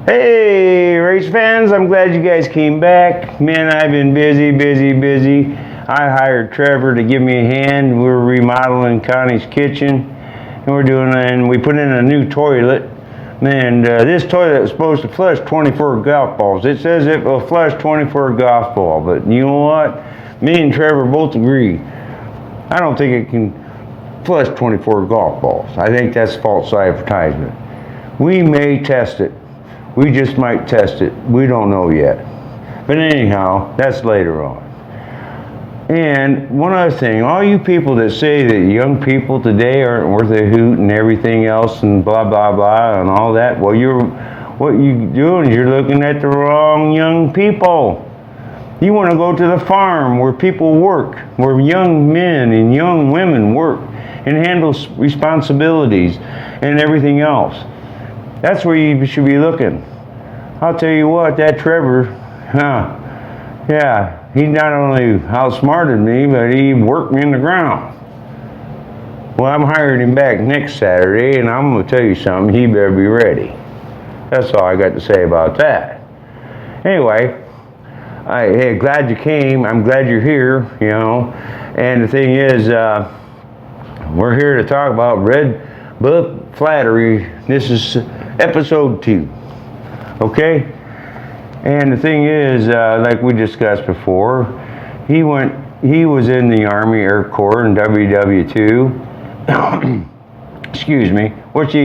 Hey, race fans, I'm glad you guys came back. Man, I've been busy. I hired Trevor to give me a hand. We're remodeling Connie's kitchen, and we put in a new toilet. And this toilet is supposed to flush 24 golf balls. It says it will flush 24 golf balls, but you know what? Me and Trevor both agree. I don't think it can flush 24 golf balls. I think that's false advertisement. We may test it. We just might test it. We don't know yet. But anyhow, that's later on. And one other thing, all you people that say that young people today aren't worth a hoot and everything else and blah, blah, blah and all that, well, what you're doing is you're looking at the wrong young people. You want to go to the farm where people work, where young men and young women work and handle responsibilities and everything else. That's where you should be looking. I'll tell you what, that Trevor, yeah, he not only outsmarted me, but he worked me in the ground. Well, I'm hiring him back next Saturday, and I'm going to tell you something, he better be ready. That's all I got to say about that. Anyway, hey, glad you came. I'm glad you're here, you know. And the thing is, we're here to talk about Red Book Flatery. This is episode 2. Okay? And the thing is, like we discussed before, he was in the Army Air Corps in WW2. Excuse me, which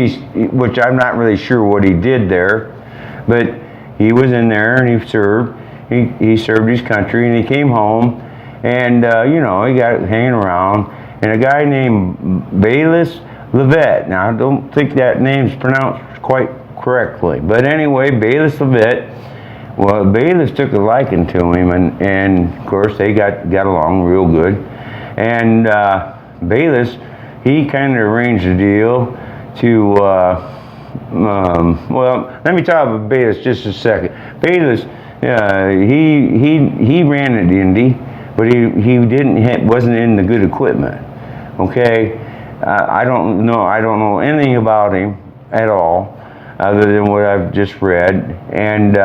I'm not really sure what he did there, but he was in there and he served. He served his country and he came home, and you know, he got hanging around, and a guy named Bayless Levet. Now I don't think that name's pronounced quite correctly, but anyway, Bayless Levet. Well, Bayless took a liking to him, and of course they got along real good. And Bayless, he kind of arranged a deal to, well, let me talk about Bayless just a second. Bayless, he ran at Indy, but he wasn't in the good equipment. Okay, I don't know anything about him at all, other than what I've just read. And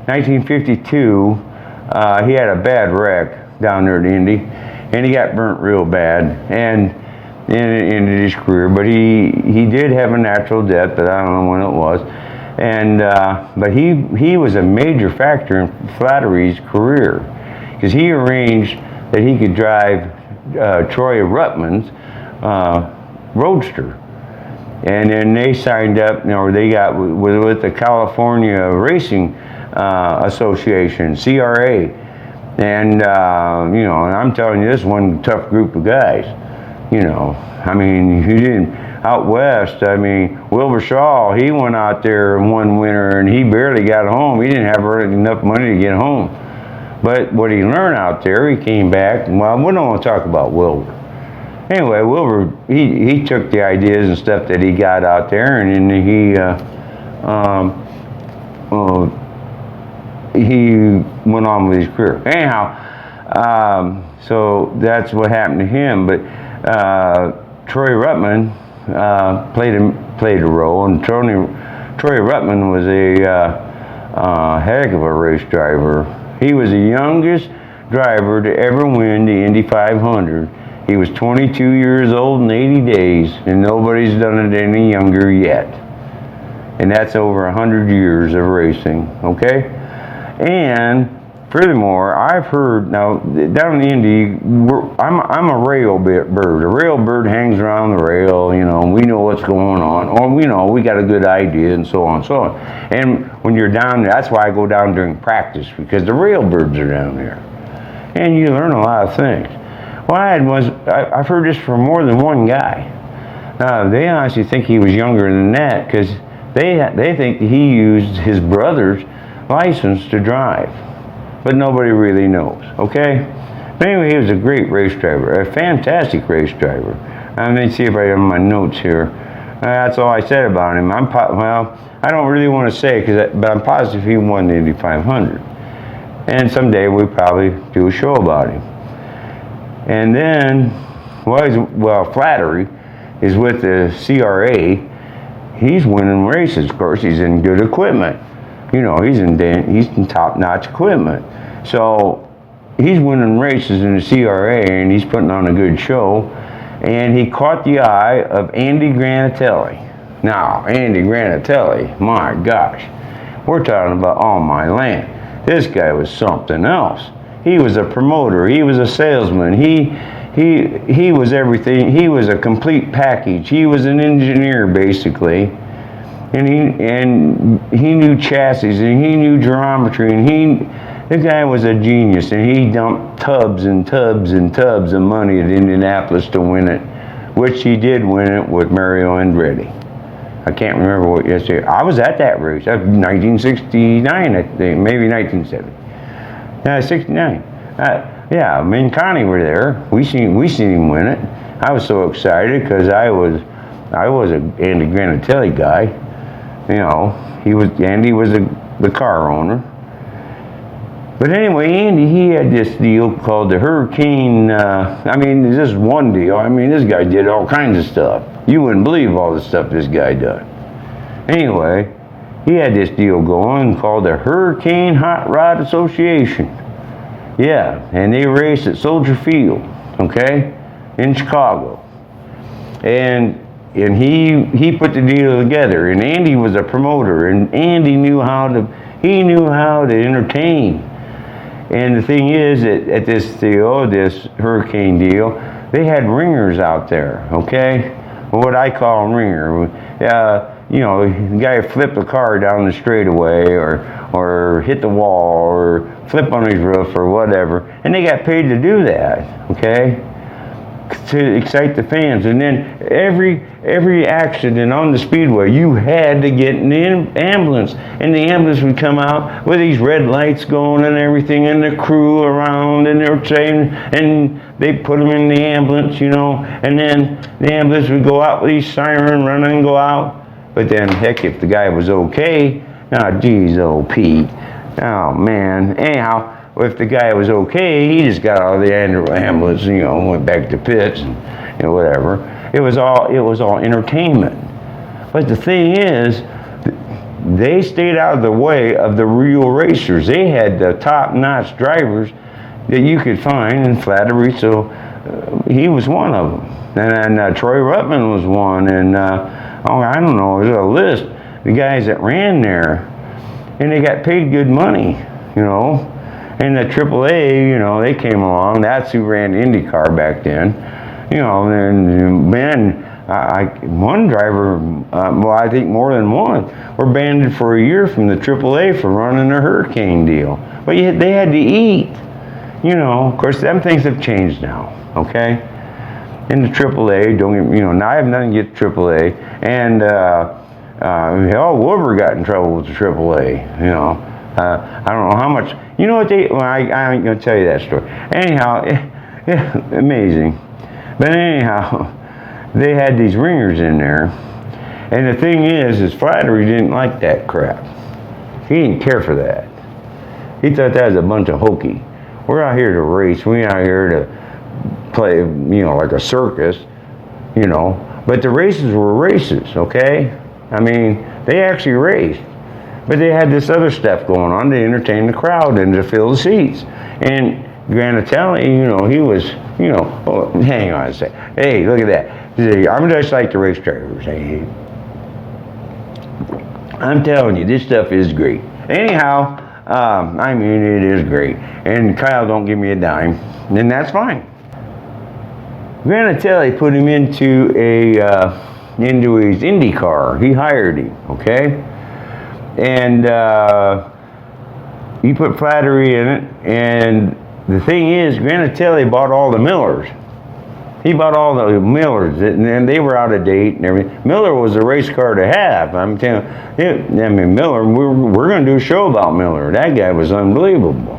1952, he had a bad wreck down there at Indy, and he got burnt real bad, and in his career. But he did have a natural death, but I don't know when it was. And but he was a major factor in Flatery's career, because he arranged that he could drive Troy Ruttman's Roadster. And then they signed up, or they got with the California Racing Association, CRA. And, you know, and I'm telling you, this is one tough group of guys. You know, I mean, he didn't, out west, I mean, Wilbur Shaw, he went out there one winter and he barely got home. He didn't have really enough money to get home. But what he learned out there, he came back, well, we don't want to talk about Wilbur. Anyway, Wilbur, he took the ideas and stuff that he got out there, and then he went on with his career. Anyhow, so that's what happened to him. But Troy Ruttman played a role, and Troy Ruttman was a heck of a race driver. He was the youngest driver to ever win the Indy 500. He was 22 years old in 80 days, and nobody's done it any younger yet. And that's over 100 years of racing, okay? And furthermore, I've heard, now, down in Indy, I'm a rail bird. A rail bird hangs around the rail, you know, we know what's going on. Or, you know, we got a good idea, and so on and so on. And when you're down there, that's why I go down during practice, because the rail birds are down there. And you learn a lot of things. Well, I've heard this from more than one guy. They honestly think he was younger than that, because they think that he used his brother's license to drive. But nobody really knows, okay? But anyway, he was a great race driver, a fantastic race driver. Let me see if I have my notes here. That's all I said about him. Well, I don't really want to say, but I'm positive he won the Indy 500. And someday we'll probably do a show about him. And then, well, Flatery is with the CRA. He's winning races. Of course, he's in good equipment. You know, he's in top-notch equipment. So he's winning races in the CRA, and he's putting on a good show. And he caught the eye of Andy Granatelli. Now, Andy Granatelli, my gosh, we're talking about all my land. This guy was something else. He was a promoter. He was a salesman. He was everything. He was a complete package. He was an engineer, basically. And he knew chassis, and he knew geometry, and the guy was a genius, and he dumped tubs and tubs and tubs of money at Indianapolis to win it, which he did win it with Mario Andretti. I can't remember what yesterday. I was at that race. That was 1969, I think, maybe 1970. Yeah, 69. Yeah, me and Connie were there. We seen him win it. I was so excited because I was an Andy Granatelli guy. You know, Andy was the car owner. But anyway, Andy, he had this deal called the Hurricane. I mean, this one deal. I mean, this guy did all kinds of stuff. You wouldn't believe all the stuff this guy done. Anyway, he had this deal going called the Hurricane Hot Rod Association. Yeah, and they raced at Soldier Field, okay, in Chicago. And he put the deal together, and Andy was a promoter, and Andy knew how to entertain. And the thing is, at this deal, this Hurricane deal, they had ringers out there, okay? What I call them ringer. You know, the guy flip a car down the straightaway, or hit the wall, or flip on his roof, or whatever, and they got paid to do that, okay? To excite the fans. And then every accident on the speedway, you had to get an ambulance, and the ambulance would come out with these red lights going and everything, and the crew around, and they were saying, and they put them in the ambulance, you know, and then the ambulance would go out with these siren, run and go out. But then, heck, if the guy was okay, geez, Pete, oh man. Anyhow, if the guy was okay, he just got out of the ambulance, you know, went back to pits and whatever. It was all entertainment. But the thing is, they stayed out of the way of the real racers. They had the top-notch drivers that you could find in Flatery, so he was one of them. And Troy Ruttman was one, and I don't know, there's a list. The guys that ran there, and they got paid good money, you know. And the AAA, you know, they came along. That's who ran IndyCar back then. You know, and man, one driver, well, I think more than one, were banned for a year from the AAA for running a Hurricane deal. But they had to eat. You know, of course, them things have changed now, okay? In the AAA, now I have nothing against AAA. And, Wilbur got in trouble with the AAA, you know. I don't know how much. You know what I ain't going to tell you that story. Anyhow, amazing. But anyhow, they had these ringers in there. And the thing is Flatery didn't like that crap. He didn't care for that. He thought that was a bunch of hokey. We're out here to race. We're out here to play, like a circus, But the races were races, okay? I mean, they actually raced. But they had this other stuff going on to entertain the crowd and to fill the seats. And Granatelli, he was, hang on a sec. Hey, look at that. See, I'm just like the race drivers. Hey, I'm telling you, this stuff is great. Anyhow, I mean, it is great. And Kyle don't give me a dime, then that's fine. Granatelli put him into his Indy car. He hired him, okay? And he put Flatery in it, and the thing is, Granatelli bought all the Millers. He bought all the Millers, and they were out of date and everything. Miller was a race car to have. I'm telling you, Miller, we're going to do a show about Miller. That guy was unbelievable.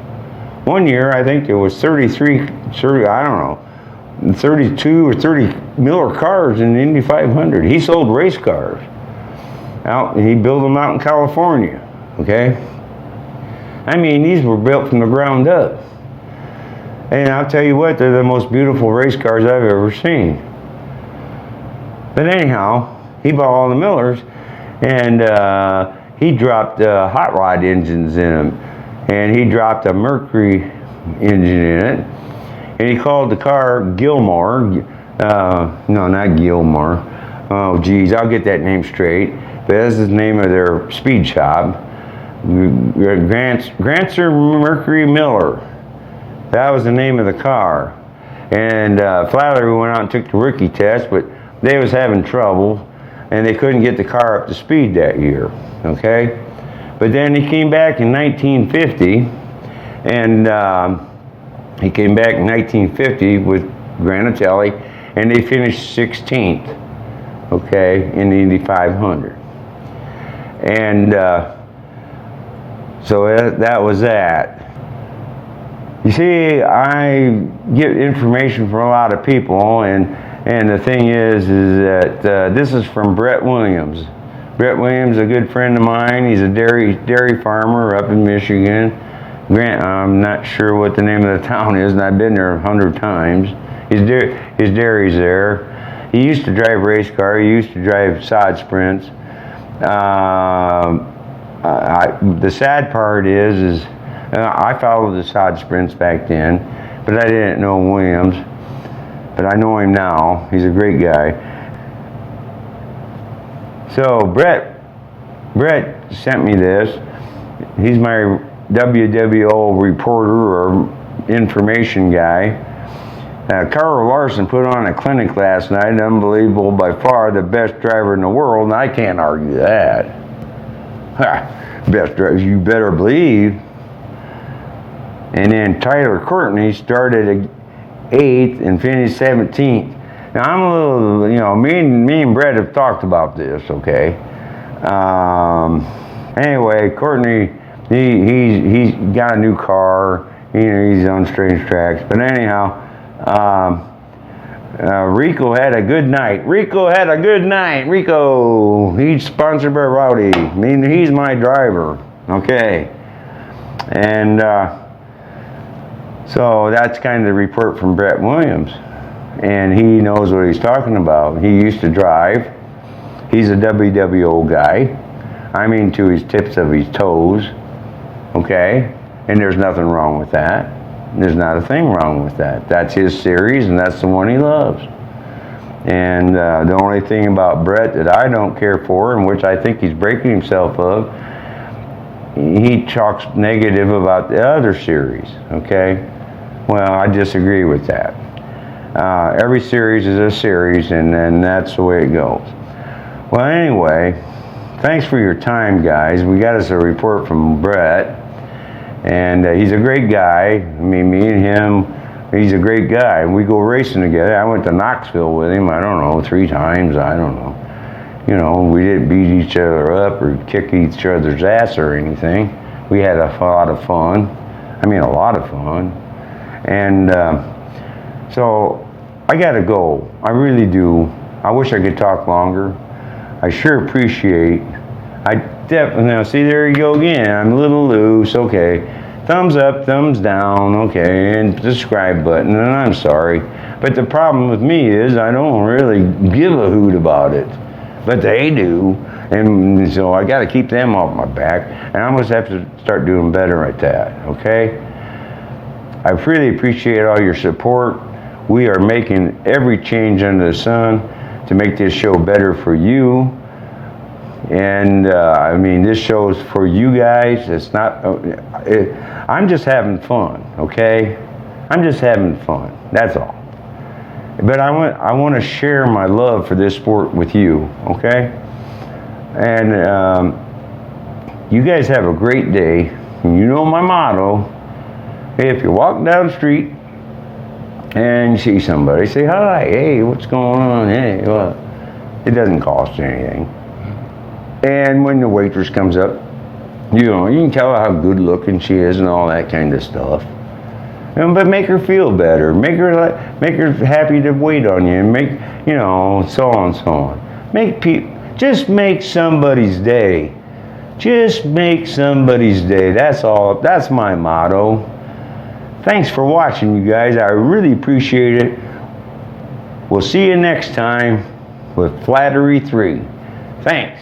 One year, I think there was 32 or 30 Miller cars in the Indy 500. He sold race cars. He built them out in California, okay? I mean, these were built from the ground up. And I'll tell you what, they're the most beautiful race cars I've ever seen. But anyhow, he bought all the Millers, and he dropped hot rod engines in them, and he dropped a Mercury engine in it, and he called the car Gilmore. No, not Gilmore. Oh, geez, I'll get that name straight. But that's the name of their speed shop. Grantzer Mercury Miller. That was the name of the car. And Flatery went out and took the rookie test, but they was having trouble, and they couldn't get the car up to speed that year. Okay, but then he came back in 1950, and he came back in 1950 with Granatelli, and they finished 16th. Okay, in the Indy 500, and so that was that. You see, I get information from a lot of people, and the thing is that this is from Brett Williams. Brett Williams is a good friend of mine. He's a dairy farmer up in Michigan. I'm not sure what the name of the town is, and I've been there 100 times. His dairy's there. He used to drive race car. He used to drive sod sprints. The sad part is I followed the sod sprints back then, but I didn't know Williams. But I know him now. He's a great guy. So Brett sent me this. He's my WWO reporter or information guy. Carl Larson put on a clinic last night. Unbelievable, by far the best driver in the world, and I can't argue that. Best driver, you better believe. And then Tyler Courtney started 8th and finished 17th. Now I'm a little, me and Brett have talked about this, okay? Anyway, Courtney, he's got a new car. He's on strange tracks. But anyhow, Rico had a good night. Rico, he's sponsored by Rowdy. He's my driver, okay? And so that's kind of the report from Brett Williams. And he knows what he's talking about. He used to drive. He's a WWO guy. To his tips of his toes, okay? And there's nothing wrong with that. There's not a thing wrong with that. That's his series, and that's the one he loves. And the only thing about Brett that I don't care for, and which I think he's breaking himself of, he talks negative about the other series, okay? Well, I disagree with that. Every series is a series, and that's the way it goes. Well, anyway, thanks for your time, guys. We got us a report from Brett, and he's a great guy. Me and him, he's a great guy. We go racing together. I went to Knoxville with him, 3 times, I don't know. We didn't beat each other up or kick each other's ass or anything. We had a lot of fun. A lot of fun. And so I gotta go. I really do. I wish I could talk longer. I sure appreciate. Now see, there you go again. I'm a little loose. Okay, thumbs up, thumbs down. Okay, and subscribe button. And I'm sorry, but the problem with me is I don't really give a hoot about it, but they do, and so I got to keep them off my back. And I must have to start doing better at that. Okay. I really appreciate all your support. We are making every change under the sun to make this show better for you. And this show is for you guys. It's not. I'm just having fun, okay? I'm just having fun. That's all. But I want to share my love for this sport with you, okay? And you guys have a great day. You know my motto. If you walk down the street and you see somebody, say hi. Hey, what's going on? Hey, well, it doesn't cost you anything. And when the waitress comes up, you can tell her how good looking she is and all that kind of stuff. But make her feel better. Make her happy to wait on you, and make so on and so on. Just make somebody's day. Just make somebody's day. That's all. That's my motto. Thanks for watching, you guys. I really appreciate it. We'll see you next time with Flatery 3. Thanks.